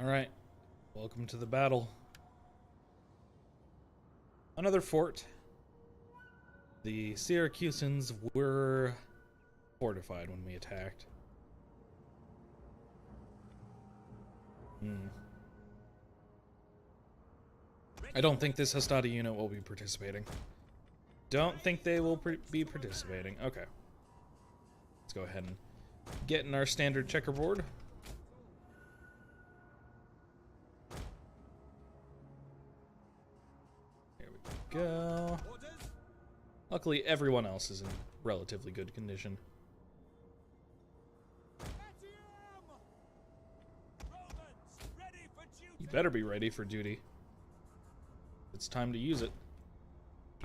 Alright, welcome to the battle. Another fort. The Syracusans were fortified when we attacked. I don't think this Hastati unit will be participating. Don't think they will be participating. Okay. Let's go ahead and get in our standard checkerboard. There we go. Luckily, everyone else is in relatively good condition. You better be ready for duty. It's time to use it.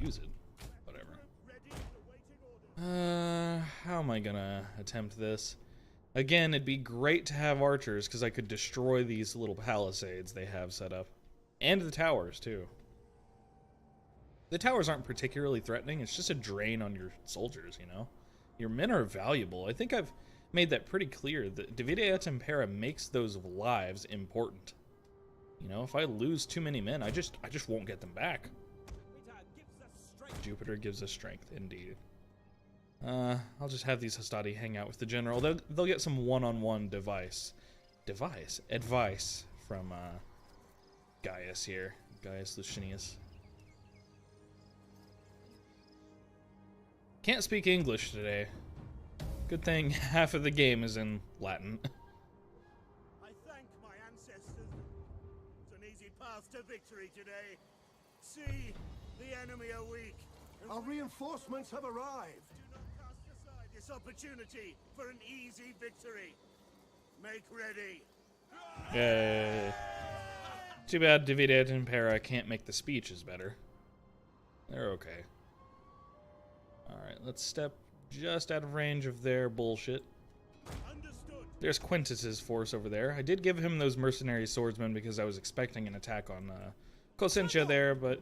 Use it. Whatever. How am I gonna attempt this? Again, it'd be great to have archers, because I could destroy these little palisades they have set up. And the towers, too. The towers aren't particularly threatening, it's just a drain on your soldiers, you know? Your men are valuable. I think I've made that pretty clear. That Divide et Impera makes those lives important. You know, if I lose too many men, I just won't get them back. Jupiter gives us strength, indeed. I'll just have these Hastati hang out with the general. They'll get some one-on-one advice from Gaius here, Gaius Licinius. Can't speak English today. Good thing half of the game is in Latin. I thank my ancestors. It's an easy path to victory today. See, the enemy are weak. Our reinforcements have arrived. Do not cast aside this opportunity for an easy victory. Make ready. Too bad Divide et Impera can't make the speeches better. They're okay. Alright, let's step just out of range of their bullshit. Understood. There's Quintus's force over there. I did give him those mercenary swordsmen because I was expecting an attack on Cosentia there, but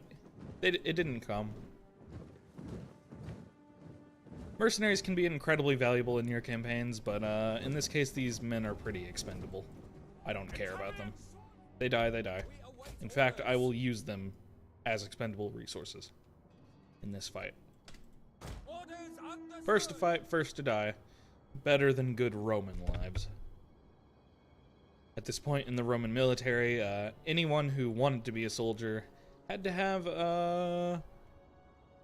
it didn't come. Mercenaries can be incredibly valuable in your campaigns, but in this case, these men are pretty expendable. I don't care about them. They die, they die. In fact, I will use them as expendable resources in this fight. First to fight, first to die. Better than good Roman lives. At this point in the Roman military, anyone who wanted to be a soldier had to have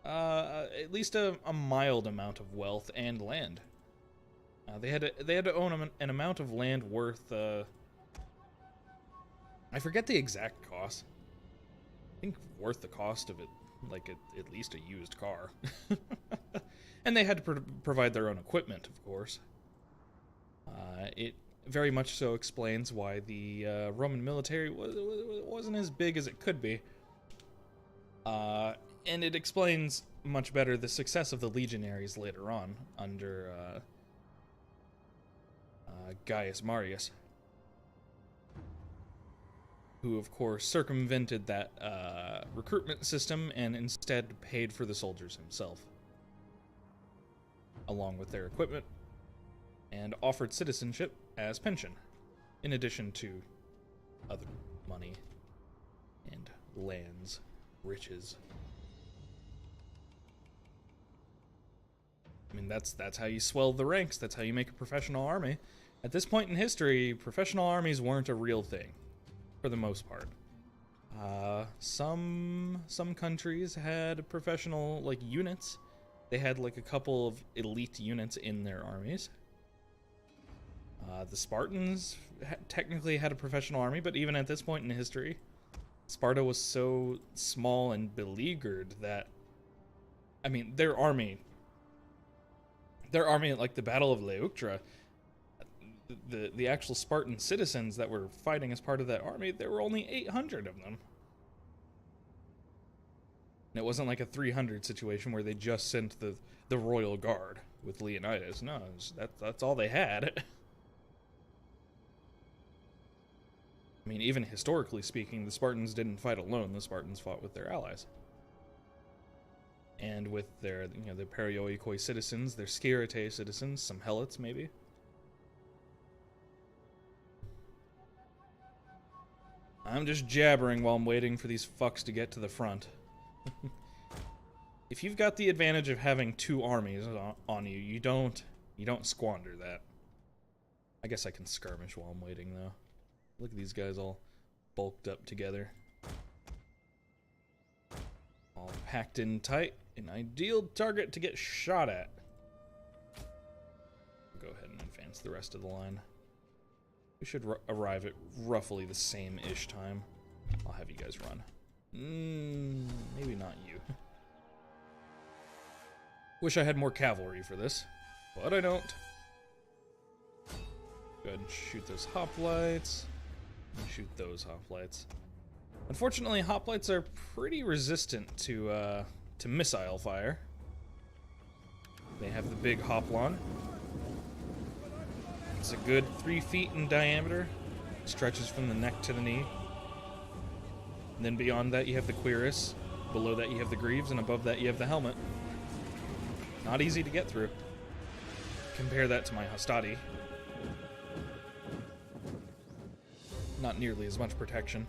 at least a mild amount of wealth and land. They had to own an amount of land worth. I forget the exact cost. I think worth the cost of it, like at least a used car. And they had to provide their own equipment, of course. It very much so explains why the Roman military wasn't as big as it could be. And it explains much better the success of the legionaries later on, under Gaius Marius, who of course circumvented that recruitment system and instead paid for the soldiers himself, along with their equipment, and offered citizenship as pension, in addition to other money and lands, riches. I mean, that's how you swell the ranks, that's how you make a professional army. At this point in history, professional armies weren't a real thing, for the most part. Some countries had professional, like, units. They had, like, a couple of elite units in their armies. The Spartans technically had a professional army, but even at this point in history, Sparta was so small and beleaguered that, I mean, their army at, like, the Battle of Leuctra, the actual Spartan citizens that were fighting as part of that army, there were only 800 of them. And it wasn't like a 300 situation where they just sent the royal guard with Leonidas. No, that's all they had. I mean, even historically speaking, the Spartans didn't fight alone. The Spartans fought with their allies. And with their, the Perioikoi citizens, their Sciritae citizens, some Helots maybe. I'm just jabbering while I'm waiting for these fucks to get to the front. If you've got the advantage of having 2 armies on you, you don't squander that. I guess I can skirmish while I'm waiting, though. Look at these guys all bulked up together. All packed in tight. An ideal target to get shot at. Go ahead and advance the rest of the line. We should arrive at roughly the same-ish time. I'll have you guys run. Maybe not you. Wish I had more cavalry for this, but I don't. Go ahead and shoot those hoplites. And shoot those hoplites. Unfortunately, hoplites are pretty resistant to missile fire. They have the big hoplon. It's a good 3 feet in diameter. Stretches from the neck to the knee. And then beyond that, you have the cuirass. Below that, you have the greaves, and above that, you have the helmet. Not easy to get through. Compare that to my hastati. Not nearly as much protection.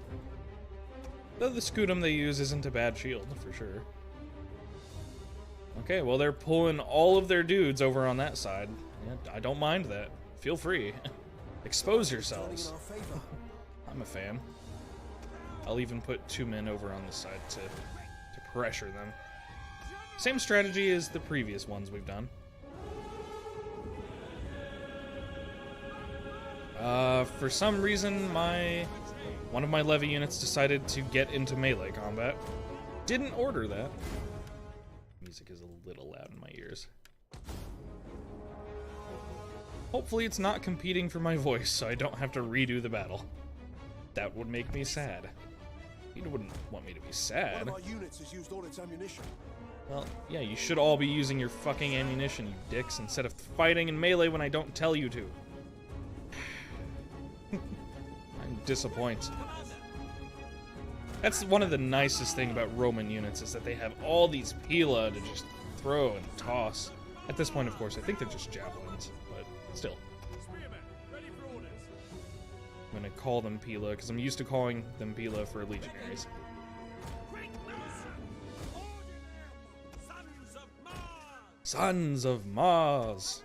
Though the scutum they use isn't a bad shield, for sure. Okay, well they're pulling all of their dudes over on that side. Yeah, I don't mind that. Feel free. Expose yourselves. I'm a fan. I'll even put 2 men over on this side to pressure them. Same strategy as the previous ones we've done. For some reason, one of my levy units decided to get into melee combat. Didn't order that. Music is a little loud in my ears. Hopefully it's not competing for my voice, so I don't have to redo the battle. That would make me sad. You wouldn't want me to be sad. One of our units has used all its ammunition. Well, yeah, you should all be using your fucking ammunition, you dicks, instead of fighting in melee when I don't tell you to. I'm disappointed. That's one of the nicest things about Roman units, is that they have all these pila to just throw and toss. At this point, of course, I think they're just javelins, but still. I'm gonna call them pila, because I'm used to calling them pila for legionaries. Sons of Mars!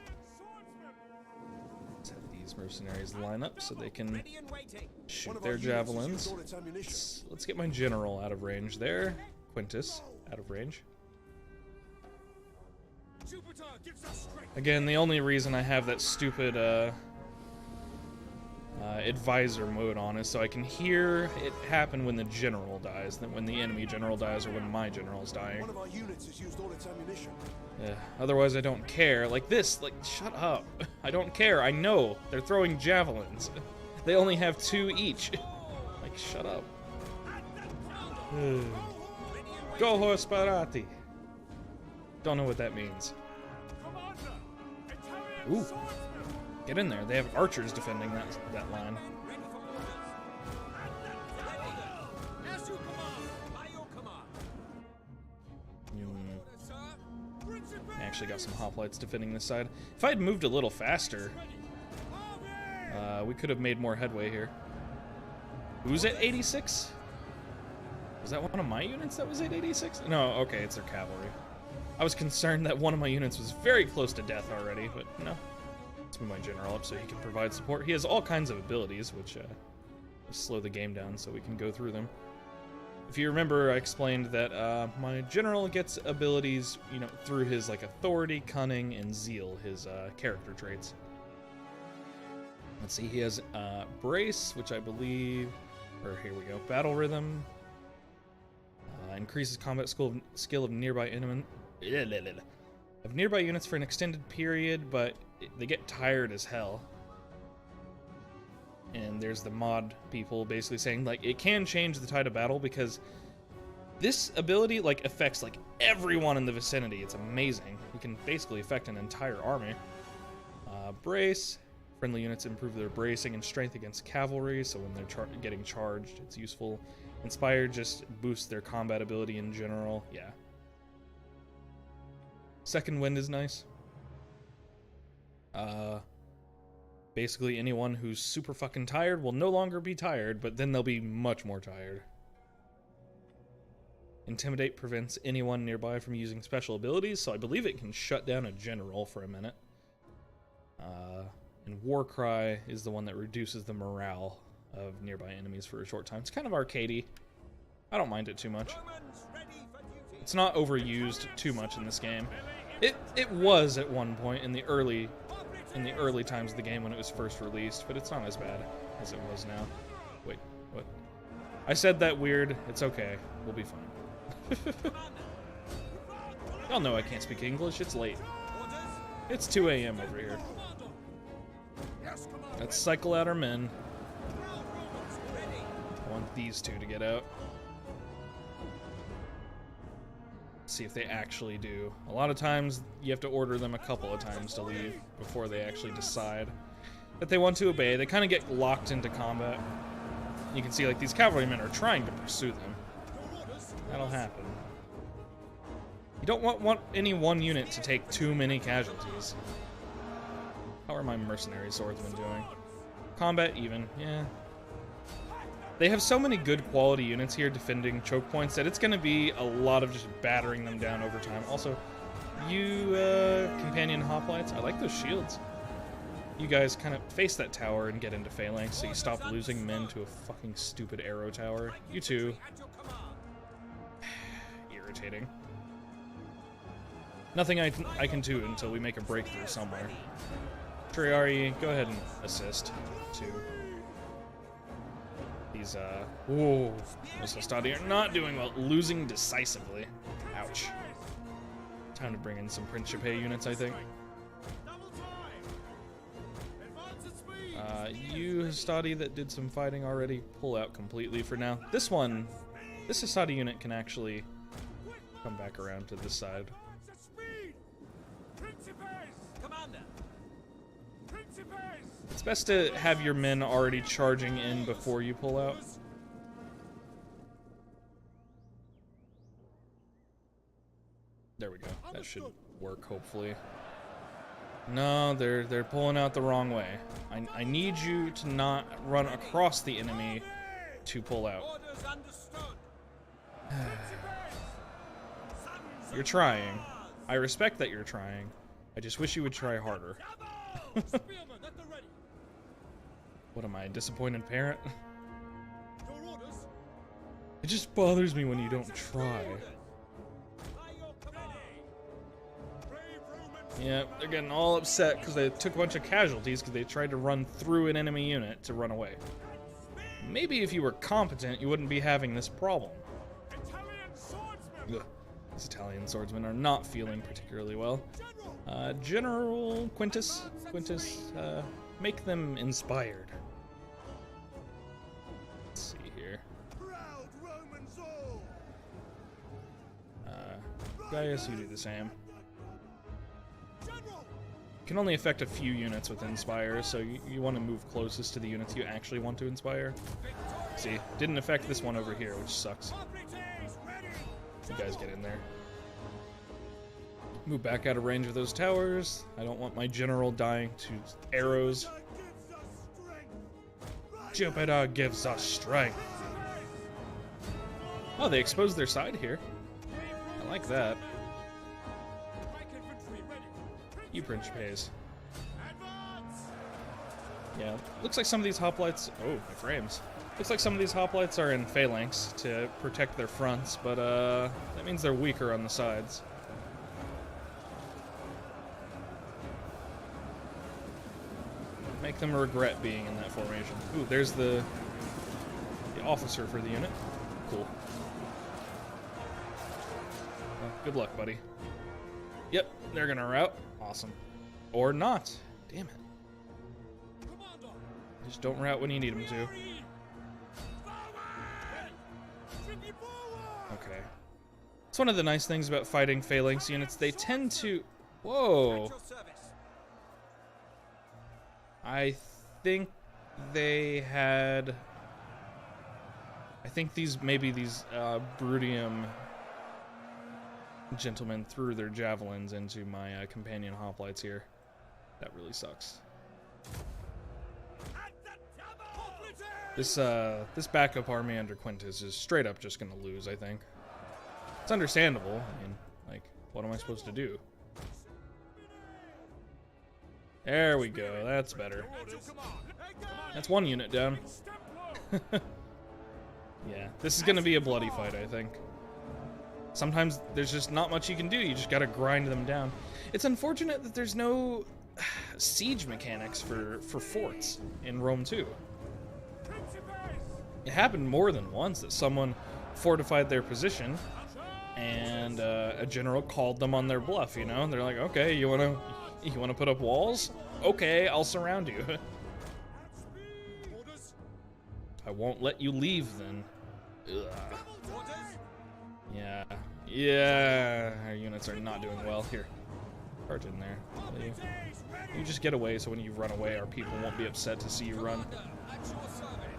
Let's have these mercenaries line up so they can shoot their javelins. Let's get my general out of range there. Quintus, out of range. Again, the only reason I have that stupid advisor mode on is so I can hear it happen when the general dies, than when the enemy general dies or when my general is dying. One of our units has used all its ammunition. Yeah, otherwise I don't care. Like this, like, shut up. I don't care, I know. They're throwing javelins. They only have 2 each. Like, shut up. Go sparati. Don't know what that means. Ooh. Get in there. They have archers defending that line. I actually got some hoplites defending this side. If I had moved a little faster, we could have made more headway here. Who's at 86? Was that one of my units that was at 86? No, okay, it's their cavalry. I was concerned that one of my units was very close to death already, but no. Let's move my general up so he can provide support. He has all kinds of abilities, which slow the game down so we can go through them. If you remember, I explained that my general gets abilities, you know, through his like authority, cunning, and zeal, his character traits. Let's see, he has brace, which I believe, or here we go, battle rhythm, increases combat skill of nearby units for an extended period, but they get tired as hell. And there's the mod people basically saying, like, it can change the tide of battle because this ability, like, affects, like, everyone in the vicinity. It's amazing. You can basically affect an entire army. Brace. Friendly units improve their bracing and strength against cavalry, so when they're getting charged, it's useful. Inspire just boosts their combat ability in general. Yeah. Second wind is nice. Basically, anyone who's super fucking tired will no longer be tired, but then they'll be much more tired. Intimidate prevents anyone nearby from using special abilities, so I believe it can shut down a general for a minute. And Warcry is the one that reduces the morale of nearby enemies for a short time. It's kind of arcadey. I don't mind it too much. It's not overused too much in this game. It was at one point in the early times of the game when it was first released, but it's not as bad as it was now. Wait, what? I said that weird. It's okay. We'll be fine. Y'all know I can't speak English. It's late. It's 2 a.m. over here. Let's cycle out our men. I want these two to get out. See if they actually do. A lot of times you have to order them a couple of times to leave before they actually decide that they want to obey. They kind of get locked into combat. You can see like these cavalrymen are trying to pursue them. That'll happen. You don't want any one unit to take too many casualties. How are my mercenary swordsmen doing? Combat even, yeah. They have so many good quality units here defending choke points that it's going to be a lot of just battering them down over time. Also, you companion hoplites, I like those shields. You guys kind of face that tower and get into phalanx so you stop losing men to a fucking stupid arrow tower. You too. Irritating. Nothing I can do until we make a breakthrough somewhere. Triari, go ahead and assist too. These, whoa, those Hostadi are not doing well. Losing decisively. Ouch. Time to bring in some Principe units, I think. You Hostadi that did some fighting already, pull out completely for now. This Hostadi unit can actually come back around to this side. It's best to have your men already charging in before you pull out. There we go. That should work, hopefully. No, they're pulling out the wrong way. I need you to not run across the enemy to pull out. You're trying. I respect that you're trying. I just wish you would try harder. What am I, a disappointed parent? It just bothers me when you don't try. Yeah, they're getting all upset because they took a bunch of casualties because they tried to run through an enemy unit to run away. Maybe if you were competent, you wouldn't be having this problem. Ugh. These Italian swordsmen are not feeling particularly well. General Quintus, make them inspired. Let's see here. Gaius, you do the same. You can only affect a few units with Inspire, so you want to move closest to the units you actually want to inspire. See, didn't affect this one over here, which sucks. You guys get in there. Move back out of range of those towers. I don't want my general dying to arrows. Jupiter gives us strength. Oh, they exposed their side here. I like that. You Principes. Yeah, looks like some of these hoplites... Oh, my frames. Looks like some of these hoplites are in phalanx to protect their fronts, but that means they're weaker on the sides. Make them regret being in that formation. Ooh, there's the officer for the unit. Cool. Well, good luck, buddy. Yep, they're gonna rout. Awesome. Or not. Damn it. Just don't rout when you need them to. Okay. It's one of the nice things about fighting phalanx units. They tend to... Whoa. I think they had... I think maybe these Brudium gentlemen threw their javelins into my companion hoplites here. That really sucks. This backup army under Quintus is straight up just gonna lose, I think. It's understandable. I mean, like, what am I supposed to do? There we go. That's better. That's one unit down. Yeah, this is gonna be a bloody fight, I think. Sometimes there's just not much you can do. You just gotta grind them down. It's unfortunate that there's no siege mechanics for forts in Rome 2. It happened more than once that someone fortified their position and a general called them on their bluff, you know? And they're like, okay, you wanna put up walls? Okay, I'll surround you. I won't let you leave then. Ugh. Yeah, our units are not doing well. Here, charge in there. You just get away so when you run away, our people won't be upset to see you run.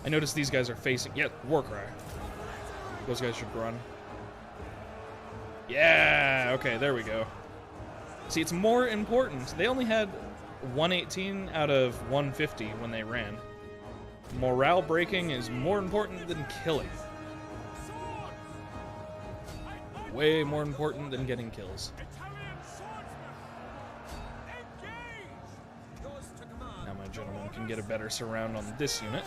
I notice these guys are facing, yeah, war cry. Those guys should run. Yeah, okay, there we go. See, it's more important. They only had 118 out of 150 when they ran. Morale breaking is more important than killing. Way more important than getting kills. Now my gentleman can get a better surround on this unit.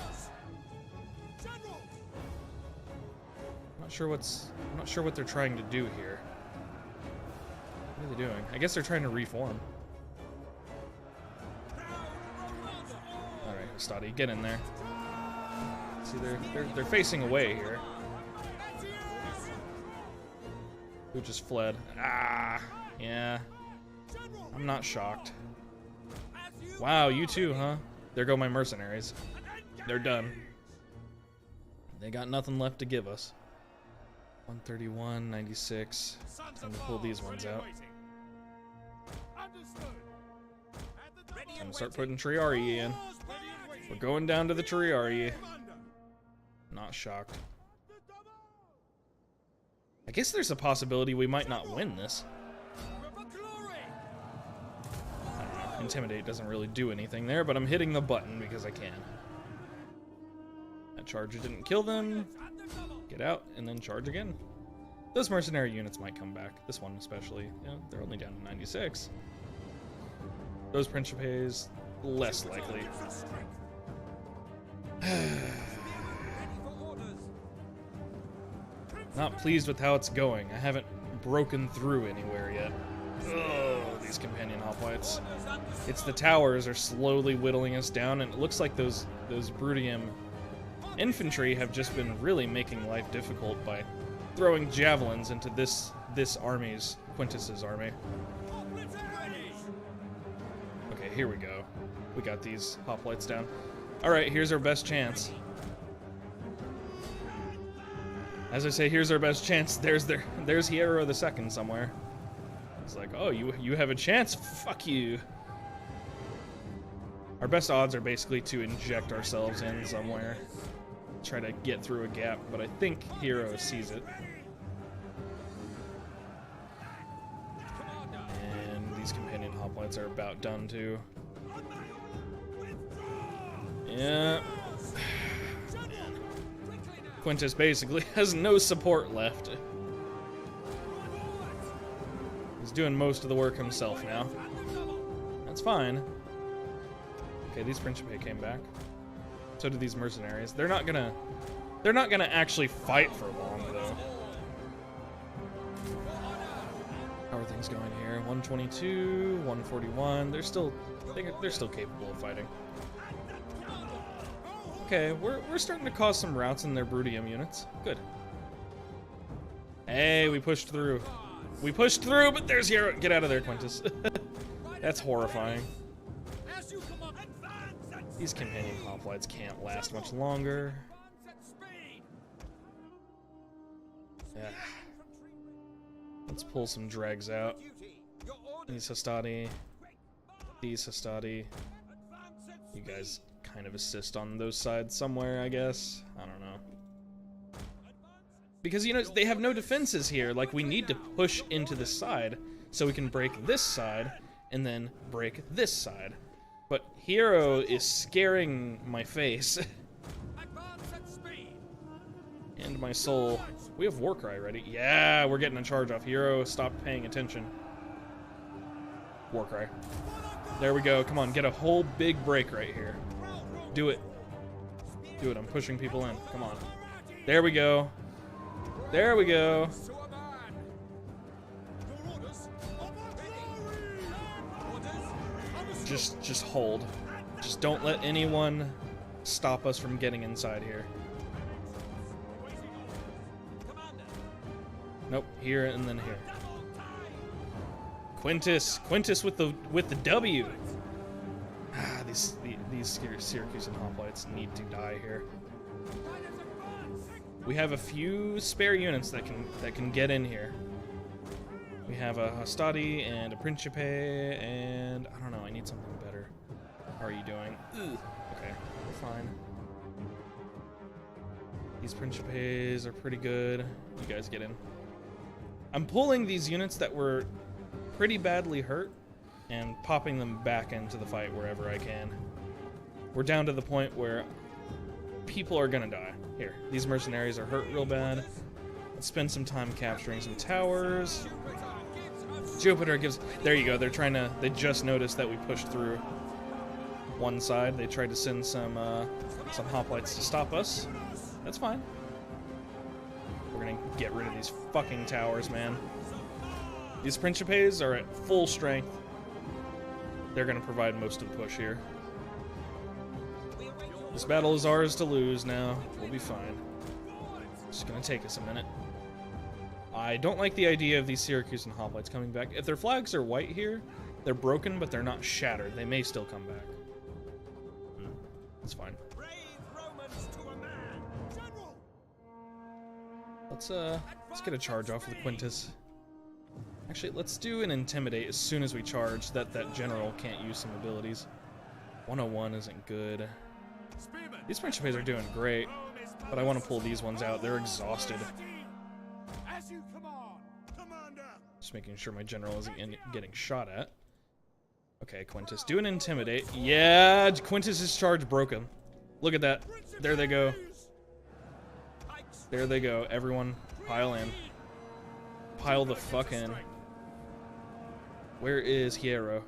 I'm not sure what they're trying to do here. What are they doing? I guess they're trying to reform. Alright, Stadi, get in there. See, they're facing away here. Who just fled? Ah, yeah. I'm not shocked. Wow, you too, huh? There go my mercenaries. They're done. They got nothing left to give us. 131, 96. Time to pull these ones out. Time to start putting Triarii in. We're going down to the Triarii. Not shocked. I guess there's a possibility we might not win this. I don't know. Intimidate doesn't really do anything there, but I'm hitting the button because I can. That charger didn't kill them. Get out and then charge again. Those mercenary units might come back. This one especially. Yeah, they're only down to 96. Those Principes, less likely. Not pleased with how it's going. I haven't broken through anywhere yet. Oh, these companion hoplites. It's the towers are slowly whittling us down, and it looks like those Brutium infantry have just been really making life difficult by throwing javelins into this army's, Quintus's army. Okay, here we go. We got these hoplites down. Alright, here's our best chance. As I say, here's our best chance. There's Hero the Second somewhere. It's like, oh, you have a chance? Fuck you. Our best odds are basically to inject ourselves in somewhere. Try to get through a gap, but I think Hero sees it. And these companion hoplites are about done too. Yeah. Quintus basically has no support left. He's doing most of the work himself now. That's fine. Okay, these Principe came back. So did these mercenaries. They're not gonna actually fight for long though. How are things going here? 122, 141. They're still capable of fighting. Okay, we're starting to cause some routes in their Brutium units. Good. Hey, we pushed through. We pushed through, but there's Hero. Get out of there, Quintus. That's horrifying. These companion hoplites can't last much longer. Yeah. Let's pull some dregs out. These Hastati. These Hastati. You guys kind of assist on those sides somewhere, I guess. I don't know. Because, you know, they have no defenses here. Like, we need to push into this side so we can break this side and then break this side. But Hero is scaring my face. And my soul. We have Warcry ready. Yeah, we're getting a charge off. Hero, stop paying attention. Warcry. There we go. Come on, get a whole big break right here. Do it. Do it. I'm pushing people in. Come on. There we go. There we go. Just hold. Just don't let anyone stop us from getting inside here. Nope, here and then here. Quintus with the W. Ah, these Syracuse and hoplites need to die here. We have a few spare units that can get in here. We have a Hastati and a Principe, and I don't know, I need something better. How are you doing? Ugh. Okay, we're fine. These Principes are pretty good. You guys get in. I'm pulling these units that were pretty badly hurt and popping them back into the fight wherever I can. We're down to the point where people are gonna die. Here, these mercenaries are hurt real bad. Let's spend some time capturing some towers. Jupiter gives... There you go, they just noticed that we pushed through one side. They tried to send some hoplites to stop us. That's fine. We're gonna get rid of these fucking towers, man. These Principes are at full strength. They're gonna provide most of the push here. This battle is ours to lose now. We'll be fine. It's gonna take us a minute. I don't like the idea of these Syracuse and hoplites coming back. If their flags are white here, they're broken, but they're not shattered. They may still come back. That's fine. Let's get a charge off of the Quintus. Actually, let's do an intimidate as soon as we charge. That general can't use some abilities. 101 isn't good. These Principes are doing great, but I want to pull these ones out. They're exhausted. Just making sure my general isn't getting shot at. Okay, Quintus, do an intimidate. Yeah, Quintus's charge broke him. Look at that. There they go. There they go. Everyone, pile in. Pile the fuck in. Where is Hero?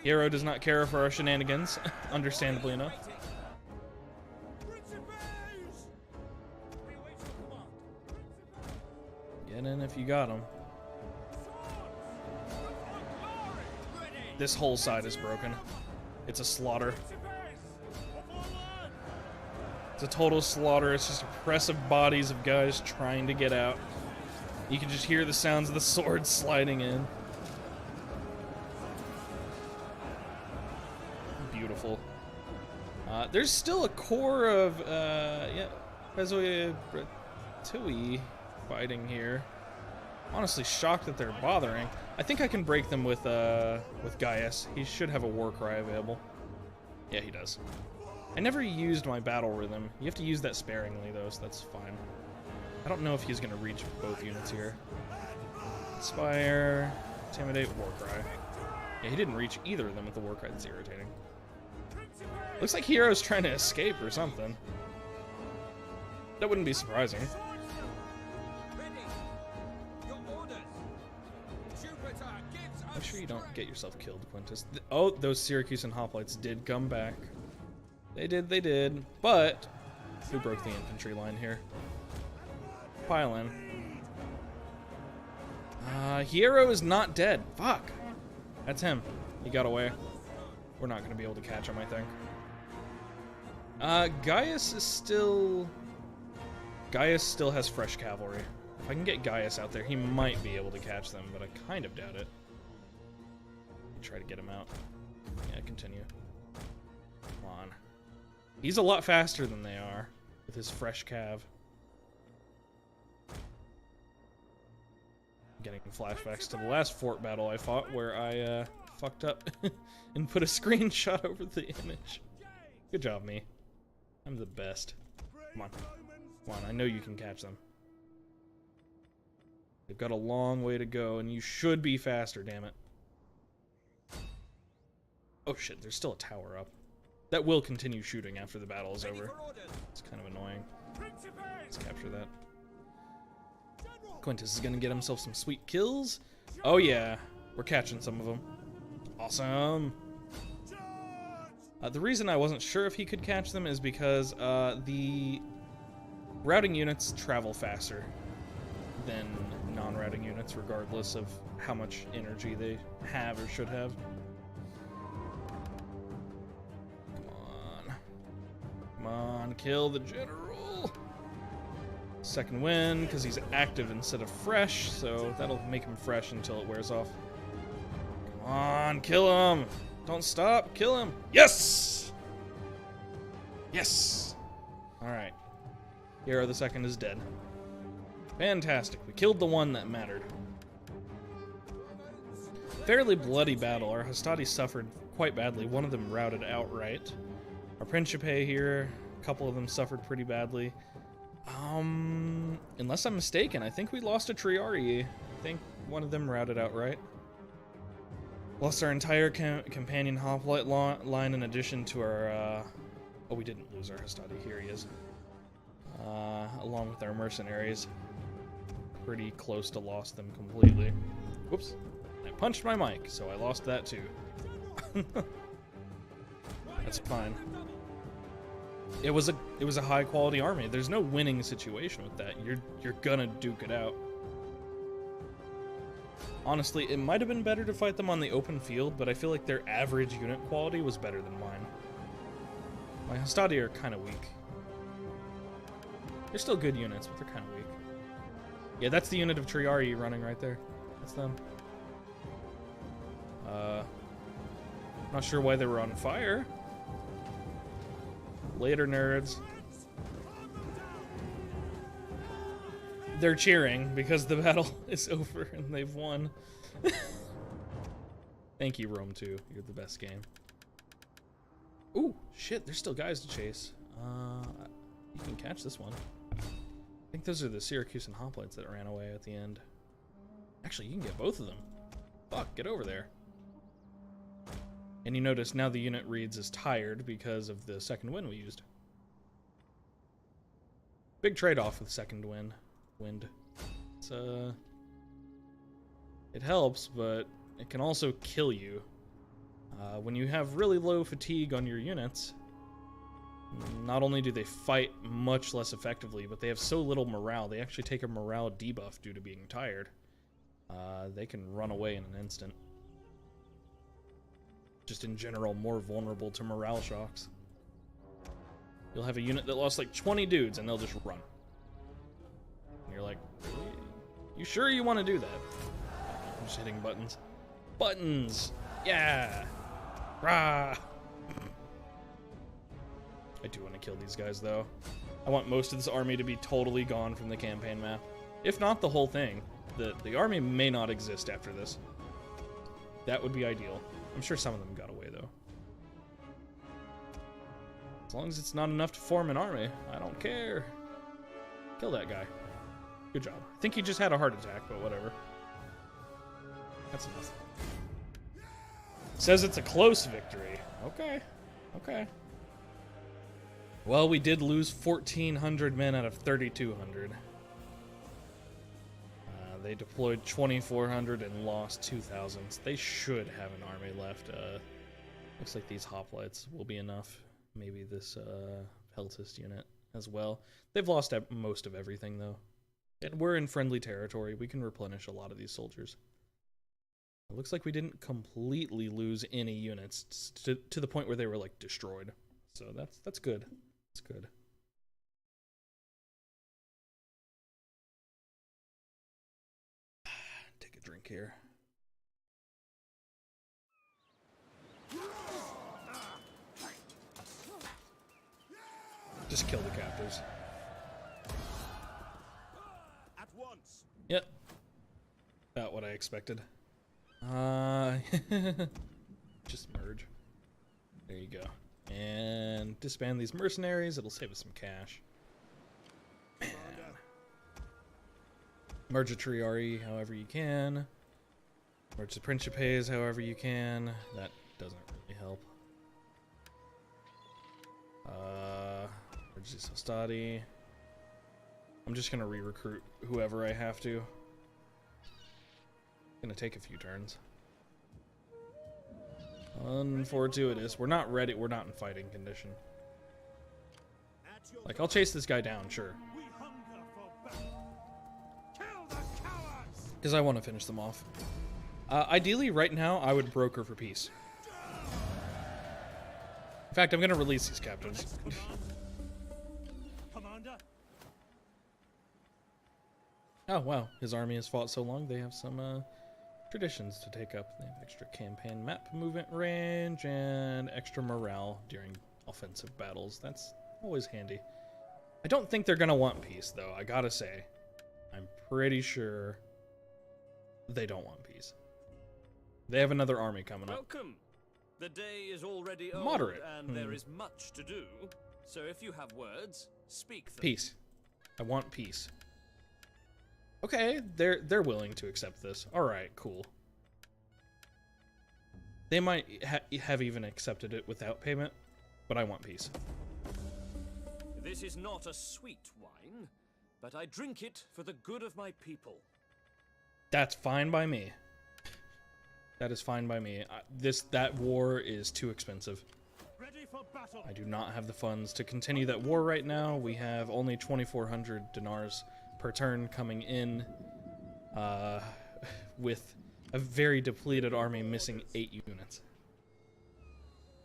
Hero does not care for our shenanigans, understandably enough. Get in if you got them. This whole side is broken. It's a slaughter. It's a total slaughter. It's just oppressive bodies of guys trying to get out. You can just hear the sounds of the swords sliding in. Beautiful. There's still a core of, yeah, Pezoi Tui fighting here. Honestly shocked that they're bothering. I think I can break them with Gaius. He should have a Warcry available. Yeah, he does. I never used my battle rhythm. You have to use that sparingly, though, so that's fine. I don't know if he's going to reach both units here. Inspire, Intimidate, Warcry. Yeah, he didn't reach either of them with the Warcry. That's irritating. Looks like Hero's trying to escape or something. That wouldn't be surprising. Make sure you don't get yourself killed, Quintus. Oh, those Syracuse and hoplites did come back. They did. But who broke the infantry line here? Pile in. Hero is not dead. Fuck. That's him. He got away. We're not going to be able to catch him, I think. Gaius still has fresh cavalry. If I can get Gaius out there, he might be able to catch them, but I kind of doubt it. Try to get him out. Yeah, continue. Come on. He's a lot faster than they are with his fresh cav. Getting flashbacks to the last fort battle I fought where I fucked up and put a screenshot over the image. Good job, me. I'm the best. Come on. Come on, I know you can catch them. They've got a long way to go, and you should be faster, damn it. Oh shit, there's still a tower up. that will continue shooting after the battle is over. It's kind of annoying. Let's capture that. Quintus is gonna get himself some sweet kills. Oh yeah, we're catching some of them. Awesome. The reason I wasn't sure if he could catch them is because the routing units travel faster than non-routing units, regardless of how much energy they have or should have. Come on, kill the general. Second wind, because he's active instead of fresh, so that'll make him fresh until it wears off. Come on, kill him. Don't stop, kill him. Yes! Yes! Alright. Hero the second is dead. Fantastic, we killed the one that mattered. Fairly bloody battle. Our Hastati suffered quite badly. One of them routed outright. Our Principe here, a couple of them suffered pretty badly. Unless I'm mistaken, I think we lost a Triarii. I think one of them routed outright. Lost our entire companion hoplite line in addition to our, oh, we didn't lose our Hastati. Here he is. Along with our mercenaries. Pretty close to lost them completely. Whoops. I punched my mic, so I lost that too. That's fine. It was a high quality army. There's no winning situation with that. You're gonna duke it out. Honestly, it might have been better to fight them on the open field, but I feel like their average unit quality was better than mine. My Hastati are kind of weak. They're still good units, but they're kind of weak. Yeah, that's the unit of Triarii running right there. That's them. Not sure why they were on fire. Later, nerds. They're cheering because the battle is over and they've won. Thank you, Rome 2. You're the best game. Ooh, shit, there's still guys to chase. You can catch this one. I think those are the Syracusan hoplites that ran away at the end. Actually, you can get both of them. Fuck, get over there. And you notice now the unit reads as tired because of the second wind we used. Big trade-off with second wind. It's, it helps, but it can also kill you. When you have really low fatigue on your units, not only do they fight much less effectively, but they have so little morale. They actually take a morale debuff due to being tired. They can run away in an instant. Just in general, more vulnerable to morale shocks. You'll have a unit that lost like 20 dudes and they'll just run. And you're like, you sure you want to do that? I'm just hitting buttons. Buttons! Yeah! Rah! I do want to kill these guys though. I want most of this army to be totally gone from the campaign map. If not the whole thing. The army may not exist after this. That would be ideal. I'm sure some of them got away, though. As long as it's not enough to form an army, I don't care. Kill that guy. Good job. I think he just had a heart attack, but whatever. That's enough. Says it's a close victory. Okay. Okay. Well, we did lose 1,400 men out of 3,200. They deployed 2,400 and lost 2,000. They should have an army left. Looks like these hoplites will be enough. Maybe this Peltist unit as well. They've lost most of everything, though. And we're in friendly territory. We can replenish a lot of these soldiers. It looks like we didn't completely lose any units to the point where they were, like, destroyed. So that's good. That's good. Drink here. Just kill the captives. At once. Yep. About what I expected. Just merge. There you go. And disband these mercenaries. It'll save us some cash. Merge a Triarii however you can. Merge the Principes however you can. That doesn't really help. Regis Hostadi. I'm just gonna re-recruit whoever I have to. Gonna take a few turns. Unfortuitous. We're not ready. We're not in fighting condition. Like, I'll chase this guy down, sure. Because I want to finish them off. Ideally, right now, I would broker for peace. In fact, I'm going to release these captives. Oh, wow. His army has fought so long, they have some traditions to take up. They have extra campaign map movement range and extra morale during offensive battles. That's always handy. I don't think they're going to want peace, though, I gotta say. I'm pretty sure they don't want peace. They have another army coming up. Welcome. The day is already old, Moderate. and there is much to do. So if you have words, speak them. Peace. I want peace. Okay, they're willing to accept this. All right, cool. They might have even accepted it without payment, but I want peace. This is not a sweet wine, but I drink it for the good of my people. That's fine by me. That is fine by me. That war is too expensive. Ready for battle. I do not have the funds to continue that war right now. We have only 2,400 dinars per turn coming in, with a very depleted army missing 8 units.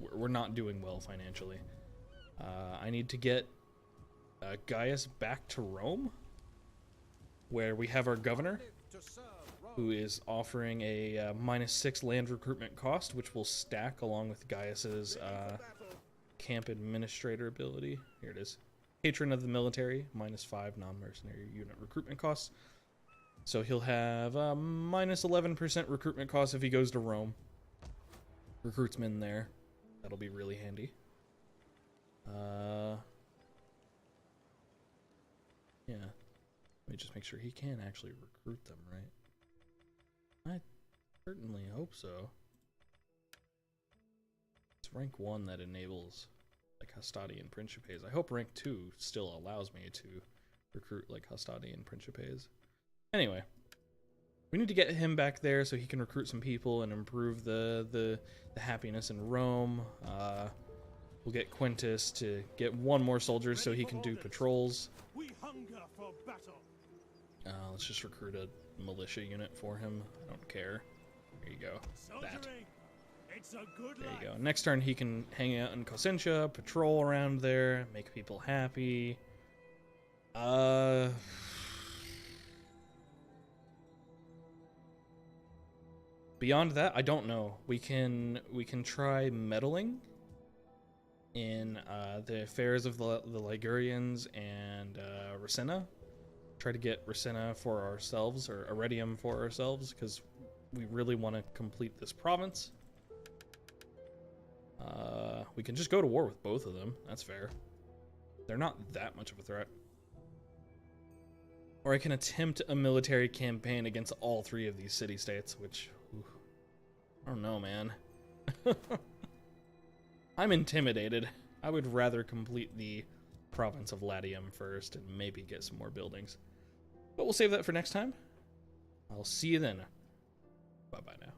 We're not doing well financially. I need to get Gaius back to Rome, where we have our governor, who is offering a -6 land recruitment cost, which will stack along with Gaius's camp administrator ability. Here it is. Patron of the military, -5 non-mercenary unit recruitment costs. So he'll have -11% recruitment costs if he goes to Rome. Recruits men there. That'll be really handy. Yeah. Let me just make sure he can actually recruit them, right? I certainly hope so. It's rank 1 that enables like Hastati and Principes. I hope rank 2 still allows me to recruit like Hastati and Principes. Anyway, we need to get him back there so he can recruit some people and improve the happiness in Rome. We'll get Quintus to get 1 more soldier so he can do patrols. We hunger for battle. Let's just recruit a militia unit for him. I don't care. There you go. That. Soldiering. It's a good There you life. go. Next turn he can hang out in Cosentia, patrol around there, make people happy. Beyond that, I don't know. We can try meddling in the affairs of the Ligurians and Rasenna. Try to get Rasenna for ourselves, or Iridium for ourselves, because we really want to complete this province. We can just go to war with both of them. That's fair. They're not that much of a threat. Or I can attempt a military campaign against all 3 of these city-states, which... Ooh, I don't know, man. I'm intimidated. I would rather complete the province of Latium first and maybe get some more buildings. But we'll save that for next time. I'll see you then. Bye-bye now.